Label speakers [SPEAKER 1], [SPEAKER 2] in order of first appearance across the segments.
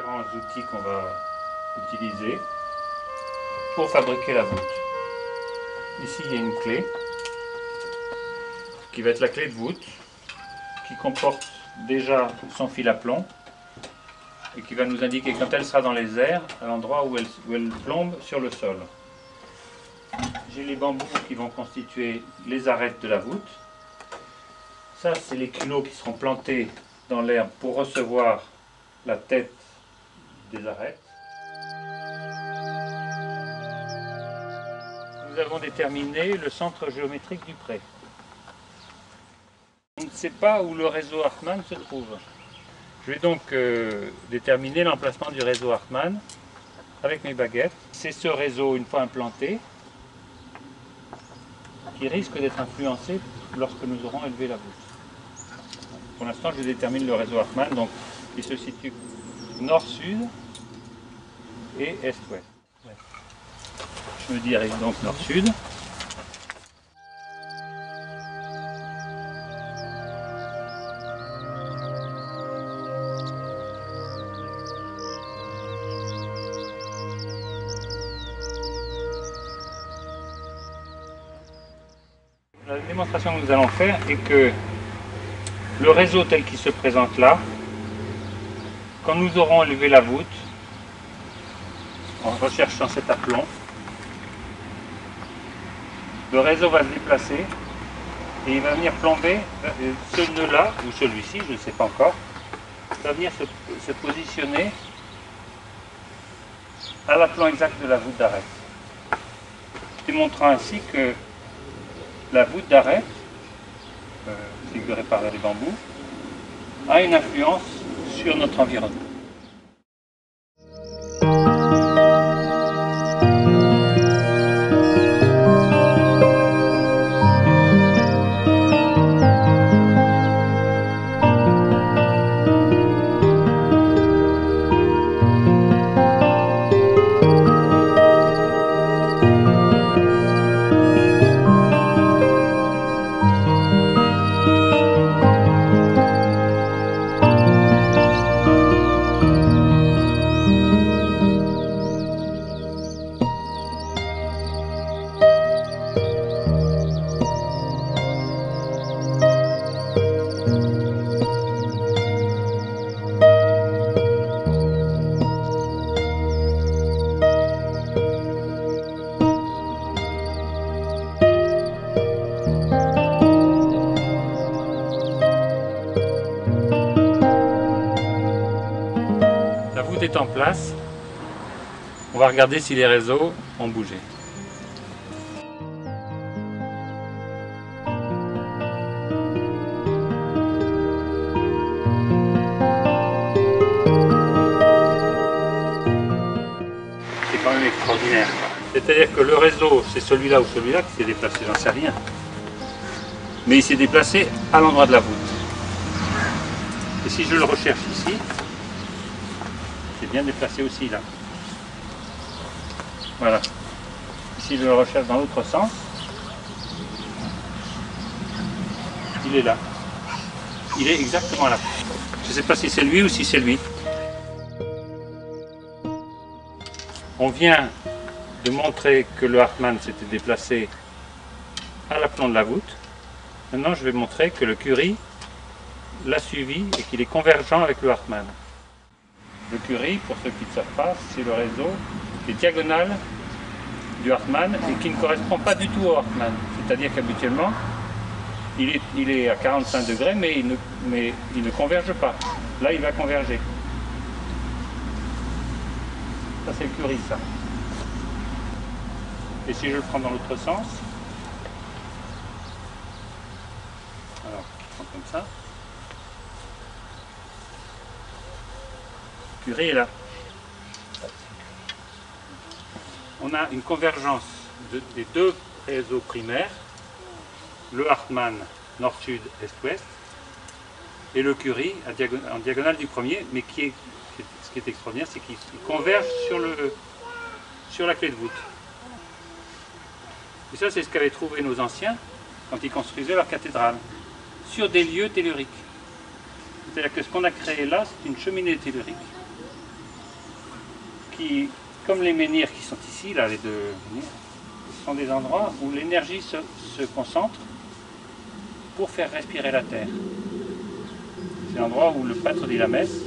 [SPEAKER 1] différents outils qu'on va utiliser pour fabriquer la voûte. Ici, il y a une clé qui va être la clé de voûte qui comporte déjà son fil à plomb et qui va nous indiquer quand elle sera dans les airs à l'endroit où elle plombe sur le sol. J'ai les bambous qui vont constituer les arêtes de la voûte. Ça, c'est les culots qui seront plantés dans l'herbe pour recevoir la tête des arêtes. Nous avons déterminé le centre géométrique du pré. On ne sait pas où le réseau Hartmann se trouve. Je vais donc déterminer l'emplacement du réseau Hartmann avec mes baguettes. C'est ce réseau, une fois implanté, qui risque d'être influencé lorsque nous aurons élevé la voûte. Pour l'instant, je détermine le réseau Hartmann, donc il se situe nord-sud et est-ouest. Je me dirige donc nord-sud. La démonstration que nous allons faire est que le réseau tel qu'il se présente là, quand nous aurons élevé la voûte, en recherchant cet aplomb, le réseau va se déplacer et il va venir plomber ce nœud-là, ou celui-ci, je ne sais pas encore, va venir se positionner à l'aplomb exact de la voûte d'arête, démontrant ainsi que la voûte d'arête, figurée par les bambous, a une influence sur notre environnement. La voûte est en place. On va regarder si les réseaux ont bougé. C'est quand même extraordinaire. C'est-à-dire que le réseau, c'est celui-là ou celui-là qui s'est déplacé, j'en sais rien. Mais il s'est déplacé à l'endroit de la voûte. Et si je le recherche ici, c'est bien déplacé aussi là. Voilà. Si je le recherche dans l'autre sens, il est là. Il est exactement là. Je ne sais pas si c'est lui ou si c'est lui. On vient de montrer que le Hartmann s'était déplacé à l'aplomb de la voûte. Maintenant, je vais montrer que le Curie l'a suivi et qu'il est convergent avec le Hartmann. Le Curie, pour ceux qui ne savent pas, c'est le réseau qui est diagonal du Hartmann et qui ne correspond pas du tout au Hartmann. C'est-à-dire qu'habituellement, il est à 45 degrés, mais il ne converge pas. Là, il va converger. Ça, c'est le Curie, ça. Et si je le prends dans l'autre sens, alors, je prends comme ça. Curie est là. On a une convergence des deux réseaux primaires, le Hartmann nord-sud, est-ouest, et le Curie en diagonale du premier, mais ce qui est extraordinaire, c'est qu'ils convergent sur la clé de voûte. Et ça, c'est ce qu'avaient trouvé nos anciens quand ils construisaient leur cathédrale, sur des lieux telluriques. C'est-à-dire que ce qu'on a créé là, c'est une cheminée tellurique comme les menhirs qui sont ici, là, les deux menhirs, sont des endroits où l'énergie se concentre pour faire respirer la terre. C'est l'endroit où le prêtre dit la messe.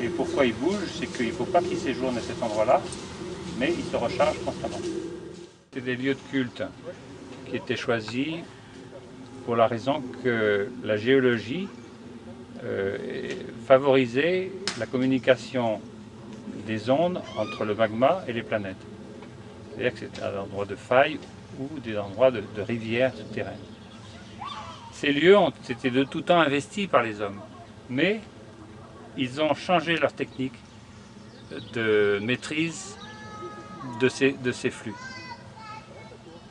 [SPEAKER 1] Et pourquoi il bouge, c'est qu'il ne faut pas qu'il séjourne à cet endroit-là, mais il se recharge constamment. C'est des lieux de culte qui étaient choisis pour la raison que la géologie favorisait la communication des ondes entre le magma et les planètes. C'est-à-dire que c'est un endroit de failles ou des endroits de rivières souterraines. Ces lieux ont été de tout temps investis par les hommes, mais ils ont changé leur technique de maîtrise de ces flux.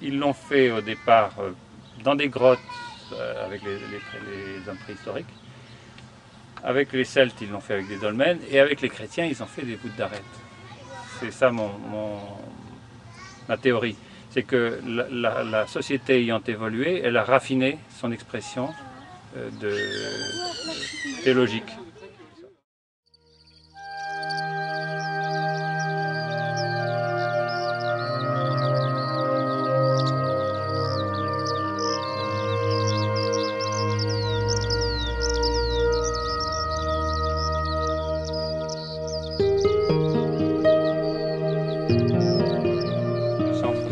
[SPEAKER 1] Ils l'ont fait au départ dans des grottes avec les hommes préhistoriques. Avec les Celtes, ils l'ont fait avec des dolmens, et avec les chrétiens, ils ont fait des voûtes d'arêtes. C'est ça ma théorie. C'est que la société ayant évolué, elle a raffiné son expression théologique.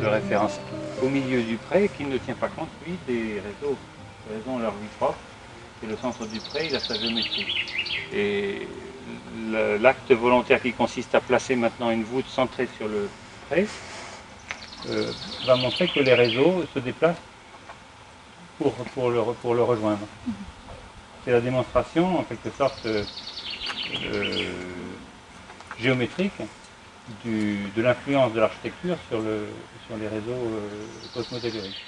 [SPEAKER 1] Référence au milieu du pré qui ne tient pas compte, lui, des réseaux. Les réseaux ont leur vie propre, et le centre du pré, il a sa géométrie. Et l'acte volontaire qui consiste à placer maintenant une voûte centrée sur le pré va montrer que les réseaux se déplacent pour le rejoindre. C'est la démonstration, en quelque sorte, géométrique de l'influence de l'architecture sur les réseaux cosmotelluriques.